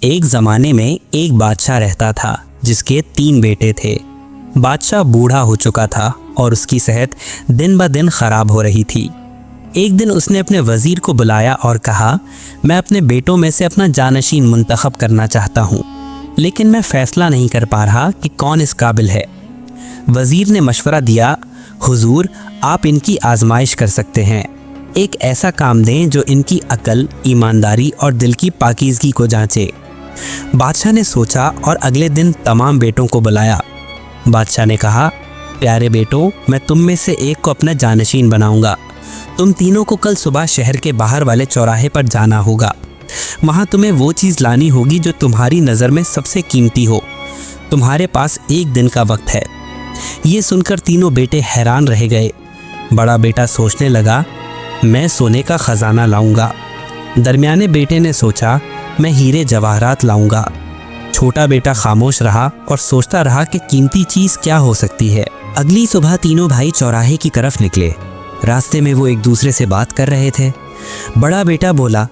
ایک زمانے میں ایک بادشاہ رہتا تھا جس کے 3 بیٹے تھے۔ بادشاہ بوڑھا ہو چکا تھا اور اس کی صحت دن بہ دن خراب ہو رہی تھی۔ ایک دن اس نے اپنے وزیر کو بلایا اور کہا، میں اپنے بیٹوں میں سے اپنا جانشین منتخب کرنا چاہتا ہوں، لیکن میں فیصلہ نہیں کر پا رہا کہ کون اس قابل ہے۔ وزیر نے مشورہ دیا، حضور آپ ان کی آزمائش کر سکتے ہیں، ایک ایسا کام دیں جو ان کی عقل، ایمانداری اور دل کی پاکیزگی کو جانچے۔ بادشاہ نے سوچا اور اگلے دن تمام بیٹوں کو بلایا۔ بادشاہ نے کہا، پیارے بیٹوں، میں تم میں سے ایک کو اپنا جانشین بناؤں گا۔ تم تینوں کو کل صبح شہر کے باہر والے چوراہے پر جانا ہوگا۔ وہاں تمہیں وہ چیز لانی ہوگی جو تمہاری نظر میں سب سے قیمتی ہو۔ تمہارے پاس 1 دن کا وقت ہے۔ یہ سن کر تینوں بیٹے حیران رہ گئے۔ بڑا بیٹا سوچنے لگا، میں سونے کا خزانہ لاؤں گا۔ درمیانے بیٹے نے سوچا، میں ہیرے جواہرات لاؤں گا۔ چھوٹا بیٹا خاموش رہا اور سوچتا رہا کہ قیمتی چیز کیا ہو سکتی ہے۔ اگلی صبح تینوں بھائی چوراہے کی طرف نکلے۔ راستے میں وہ ایک دوسرے سے بات کر رہے تھے۔ بڑا بیٹا بولا،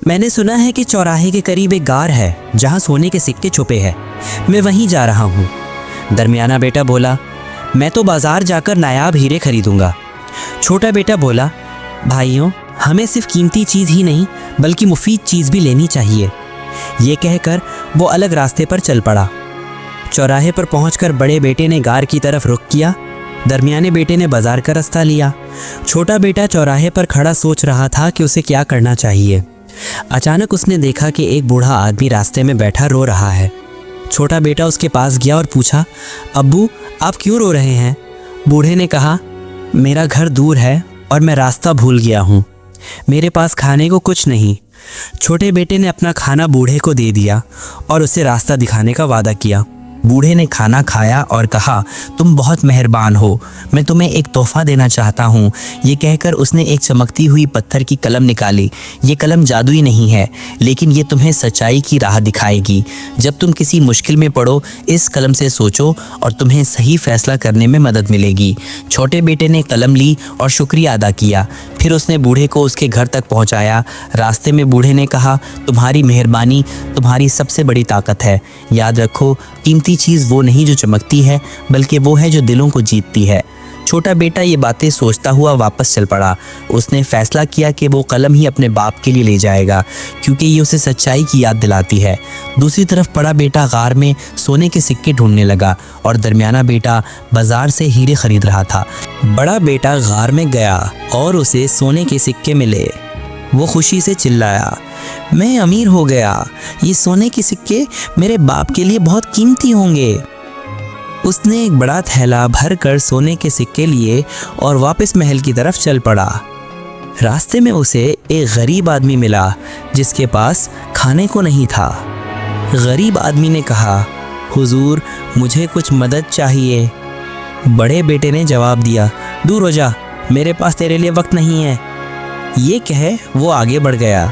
میں نے سنا ہے کہ چوراہے کے قریب ایک غار ہے جہاں سونے کے سکے چھپے ہیں، میں وہیں جا رہا ہوں۔ درمیانہ بیٹا بولا، میں تو بازار جا کر نایاب ہیرے خریدوں گا۔ چھوٹا بیٹا بولا، بھائیوں، ہمیں صرف قیمتی چیز ہی نہیں بلکہ مفید چیز بھی لینی چاہیے۔ یہ کہہ کر وہ الگ راستے پر چل پڑا۔ چوراہے پر پہنچ کر بڑے بیٹے نے غار کی طرف رخ کیا، درمیانے بیٹے نے بازار کا راستہ لیا۔ چھوٹا بیٹا چوراہے پر کھڑا سوچ رہا تھا کہ اسے کیا کرنا چاہیے۔ اچانک اس نے دیکھا کہ ایک بوڑھا آدمی راستے میں بیٹھا رو رہا ہے۔ چھوٹا بیٹا اس کے پاس گیا اور پوچھا، ابو آپ کیوں رو رہے ہیں؟ بوڑھے نے کہا، میرا گھر دور ہے اور میں راستہ بھول گیا ہوں، میرے پاس کھانے کو کچھ نہیں۔ چھوٹے بیٹے نے اپنا کھانا بوڑھے کو دے دیا اور اسے راستہ دکھانے کا وعدہ کیا۔ بوڑھے نے کھانا کھایا اور کہا، تم بہت مہربان ہو، میں تمہیں ایک تحفہ دینا چاہتا ہوں۔ یہ کہہ کر اس نے ایک چمکتی ہوئی پتھر کی قلم نکالی۔ یہ قلم جادوئی نہیں ہے، لیکن یہ تمہیں سچائی کی راہ دکھائے گی۔ جب تم کسی مشکل میں پڑو، اس قلم سے سوچو اور تمہیں صحیح فیصلہ کرنے میں مدد ملے گی۔ چھوٹے بیٹے نے قلم لی اور شکریہ ادا کیا۔ پھر اس نے بوڑھے کو اس کے گھر تک پہنچایا۔ راستے میں بوڑھے نے کہا، تمہاری مہربانی تمہاری سب سے بڑی طاقت ہے۔ یاد رکھو، قیمتی چیز وہ نہیں جو چمکتی ہے، بلکہ وہ ہے جو دلوں کو جیتتی ہے۔ چھوٹا بیٹا یہ باتیں سوچتا ہوا واپس چل پڑا۔ اس نے فیصلہ کیا کہ وہ قلم ہی اپنے باپ کے لیے لے جائے گا، کیونکہ یہ اسے سچائی کی یاد دلاتی ہے۔ دوسری طرف بڑا بیٹا غار میں سونے کے سکے ڈھونڈنے لگا اور درمیانہ بیٹا بازار سے ہیرے خرید رہا تھا۔ بڑا بیٹا غار میں گیا اور اسے سونے کے سکے ملے۔ وہ خوشی سے چلایا، میں امیر ہو گیا، یہ سونے کے سکے میرے باپ کے لیے بہت قیمتی ہوں گے۔ اس نے ایک بڑا تھیلا بھر کر سونے کے سکے لیے اور واپس محل کی طرف چل پڑا۔ راستے میں اسے ایک غریب آدمی ملا جس کے پاس کھانے کو نہیں تھا۔ غریب آدمی نے کہا، حضور مجھے کچھ مدد چاہیے۔ بڑے بیٹے نے جواب دیا، دور ہو جا، میرے پاس تیرے لیے وقت نہیں ہے۔ یہ کہہ وہ آگے بڑھ گیا۔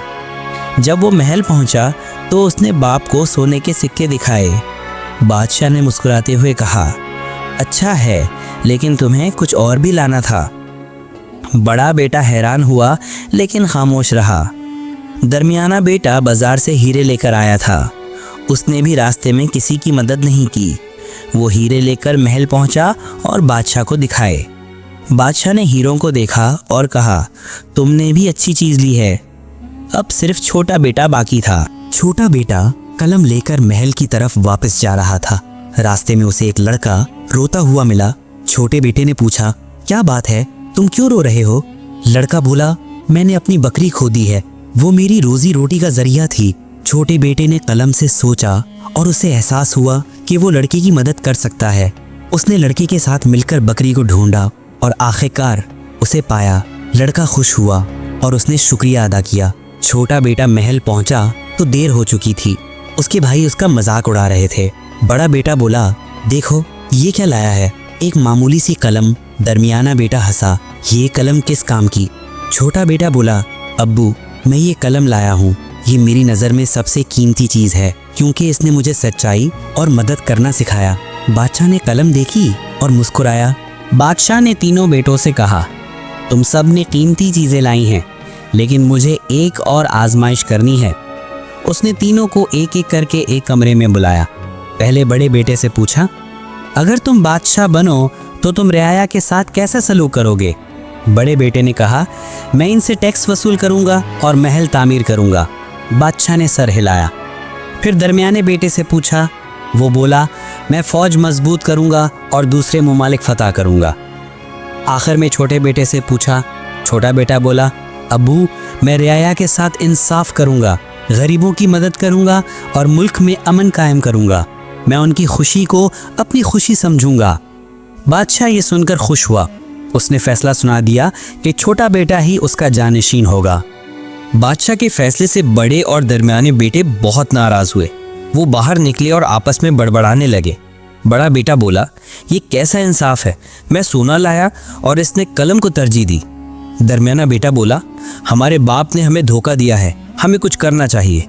جب وہ محل پہنچا تو اس نے باپ کو سونے کے سکے دکھائے۔ بادشاہ نے مسکراتے ہوئے کہا، اچھا ہے، لیکن تمہیں کچھ اور بھی لانا تھا۔ بڑا بیٹا حیران ہوا لیکن خاموش رہا۔ درمیانہ بیٹا بازار سے ہیرے لے کر آیا تھا۔ اس نے بھی راستے میں کسی کی مدد نہیں کی۔ وہ ہیرے لے کر محل پہنچا اور بادشاہ کو دکھائے۔ بادشاہ نے ہیروں کو دیکھا اور کہا، تم نے بھی اچھی چیز لی ہے۔ اب صرف چھوٹا بیٹا باقی تھا۔ چھوٹا بیٹا قلم لے کر محل کی طرف واپس جا رہا تھا۔ راستے میں اسے ایک لڑکا روتا ہوا ملا۔ چھوٹے بیٹے نے پوچھا، کیا بات ہے، تم کیوں رو رہے ہو؟ لڑکا بولا، میں نے اپنی بکری کھو دی ہے، وہ میری روزی روٹی کا ذریعہ تھی۔ چھوٹے بیٹے نے قلم سے سوچا اور اسے احساس ہوا کہ وہ لڑکے کی مدد کر سکتا ہے۔ اس نے لڑکے کے ساتھ مل کر بکری کو ڈھونڈا اور آخرکار اسے پایا۔ لڑکا خوش ہوا اور اس نے شکریہ ادا کیا۔ چھوٹا بیٹا محل پہنچا تو دیر ہو چکی تھی۔ اس کے بھائی اس کا مذاق اڑا رہے تھے۔ بڑا بیٹا بولا، دیکھو یہ کیا لایا ہے، ایک معمولی سی قلم۔ درمیانہ بیٹا ہنسا، یہ قلم کس کام کی؟ چھوٹا بیٹا بولا، ابو میں یہ قلم لایا ہوں، یہ میری نظر میں سب سے قیمتی چیز ہے کیونکہ اس نے مجھے سچائی اور مدد کرنا سکھایا۔ بادشاہ نے قلم دیکھی اور مسکرایا۔ بادشاہ نے تینوں بیٹوں سے کہا، تم سب نے قیمتی چیزیں لائی ہیں، لیکن مجھے ایک اور آزمائش کرنی ہے۔ اس نے تینوں کو ایک ایک کر کے ایک کمرے میں بلایا۔ پہلے بڑے بیٹے سے پوچھا، اگر تم بادشاہ بنو تو تم رعایا کے ساتھ کیسا سلوک کرو گے؟ بڑے بیٹے نے کہا، میں ان سے ٹیکس وصول کروں گا اور محل تعمیر کروں گا۔ بادشاہ نے سر ہلایا۔ پھر درمیانے بیٹے سے پوچھا، وہ بولا، میں فوج مضبوط کروں گا اور دوسرے ممالک فتح کروں گا۔ آخر میں چھوٹے بیٹے سے پوچھا۔ چھوٹا بیٹا بولا، ابو میں رعایا کے ساتھ انصاف کروں گا، غریبوں کی مدد کروں گا اور ملک میں امن قائم کروں گا۔ میں ان کی خوشی کو اپنی خوشی سمجھوں گا۔ بادشاہ یہ سن کر خوش ہوا۔ اس نے فیصلہ سنا دیا کہ چھوٹا بیٹا ہی اس کا جانشین ہوگا۔ بادشاہ کے فیصلے سے بڑے اور درمیانے بیٹے بہت ناراض ہوئے۔ وہ باہر نکلے اور آپس میں بڑبڑانے لگے۔ بڑا بیٹا بولا، یہ کیسا انصاف ہے؟ میں سونا لایا اور اس نے قلم کو ترجیح دی۔ درمیانہ بیٹا بولا، ہمارے باپ نے ہمیں دھوکہ دیا ہے، ہمیں کچھ کرنا چاہیے۔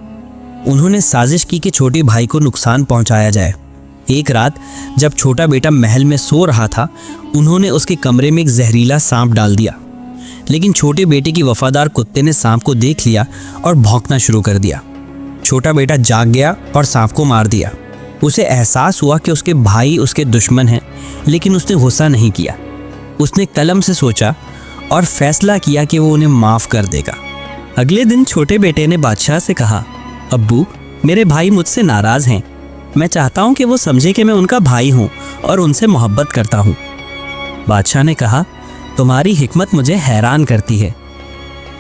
انہوں نے سازش کی کہ چھوٹے بھائی کو نقصان پہنچایا جائے۔ ایک رات جب چھوٹا بیٹا محل میں سو رہا تھا، انہوں نے اس کے کمرے میں ایک زہریلا سانپ ڈال دیا، لیکن چھوٹے بیٹے کی وفادار کتے نے سانپ کو دیکھ لیا اور بھونکنا شروع کر دیا۔ چھوٹا بیٹا جاگ گیا اور سانپ کو مار دیا۔ اسے احساس ہوا کہ اس کے بھائی اس کے دشمن ہیں، لیکن اس نے غصہ نہیں کیا۔ اس نے قلم سے سوچا اور فیصلہ کیا کہ وہ انہیں معاف کر دے گا۔ اگلے دن چھوٹے بیٹے نے بادشاہ سے کہا، ابو میرے بھائی مجھ سے ناراض ہیں، میں چاہتا ہوں کہ وہ سمجھے کہ میں ان کا بھائی ہوں اور ان سے محبت کرتا ہوں۔ بادشاہ نے کہا، تمہاری حکمت مجھے حیران کرتی ہے۔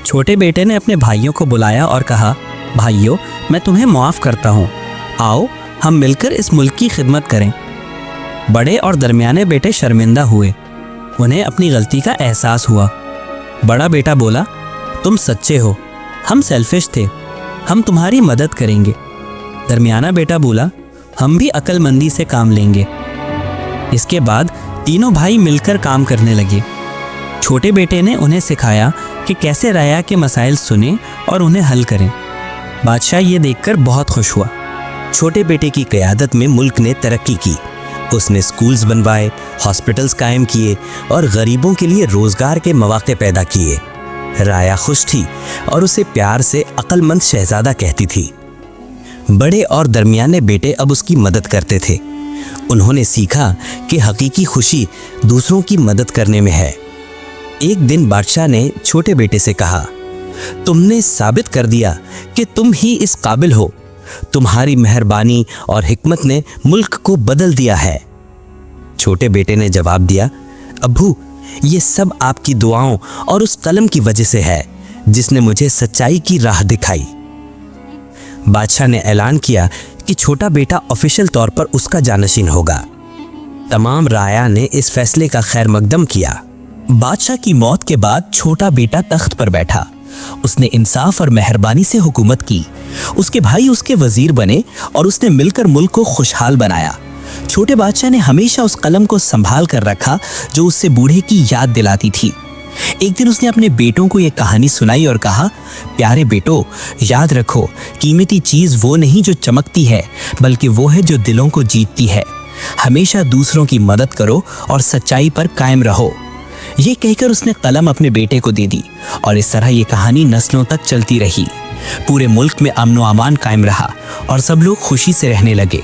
چھوٹے بیٹے نے اپنے بھائیوں کو بلایا اور کہا، بھائیو میں تمہیں معاف کرتا ہوں، آؤ ہم مل کر اس ملک کی خدمت کریں۔ بڑے اور درمیانے بیٹے شرمندہ ہوئے، انہیں اپنی غلطی کا احساس ہوا۔ بڑا بیٹا بولا، تم سچے ہو، ہم سیلفش تھے، ہم تمہاری مدد کریں گے۔ درمیانہ بیٹا بولا، ہم بھی عقل مندی سے کام لیں گے۔ اس کے بعد تینوں بھائی مل کر کام کرنے لگے۔ چھوٹے بیٹے نے انہیں سکھایا کہ کیسے رعایا کے مسائل سنیں اور انہیں حل کریں۔ بادشاہ یہ دیکھ کر بہت خوش ہوا۔ چھوٹے بیٹے کی قیادت میں ملک نے ترقی کی۔ اس نے سکولز بنوائے، ہاسپٹلز قائم کیے اور غریبوں کے لیے روزگار کے مواقع پیدا کیے۔ رعایا خوش تھی اور اسے پیار سے عقل مند شہزادہ کہتی تھی۔ بڑے اور درمیانے بیٹے اب اس کی مدد کرتے تھے۔ انہوں نے سیکھا کہ حقیقی خوشی دوسروں کی مدد کرنے میں ہے۔ ایک دن بادشاہ نے چھوٹے بیٹے سے کہا، تم نے ثابت کر دیا کہ تم ہی اس قابل ہو، تمہاری مہربانی اور حکمت نے ملک کو بدل دیا ہے۔ چھوٹے بیٹے نے جواب دیا، ابو یہ سب آپ کی دعاؤں اور اس قلم کی وجہ سے ہے جس نے مجھے سچائی کی راہ دکھائی۔ بادشاہ نے اعلان کیا کہ چھوٹا بیٹا آفیشل طور پر اس کا جانشین ہوگا۔ تمام رعایا نے اس فیصلے کا خیر مقدم کیا۔ بادشاہ کی موت کے بعد چھوٹا بیٹا تخت پر بیٹھا۔ اس نے انصاف اور مہربانی سے حکومت کی۔ اس کے بھائی اس کے وزیر بنے اور اس نے مل کر ملک کو خوشحال بنایا۔ چھوٹے بادشاہ نے ہمیشہ اس قلم کو سنبھال کر رکھا جو اس سے بوڑھے کی یاد دلاتی تھی۔ ایک دن اس نے اپنے بیٹوں کو یہ کہانی سنائی اور کہا، پیارے بیٹو، یاد رکھو قیمتی چیز وہ نہیں جو چمکتی ہے، بلکہ وہ ہے جو دلوں کو جیتتی ہے۔ ہمیشہ دوسروں کی مدد کرو اور سچائی پر قائم رہو۔ یہ کہہ کر اس نے قلم اپنے بیٹے کو دے دی اور اس طرح یہ کہانی نسلوں تک چلتی رہی۔ پورے ملک میں امن و امان قائم رہا اور سب لوگ خوشی سے رہنے لگے۔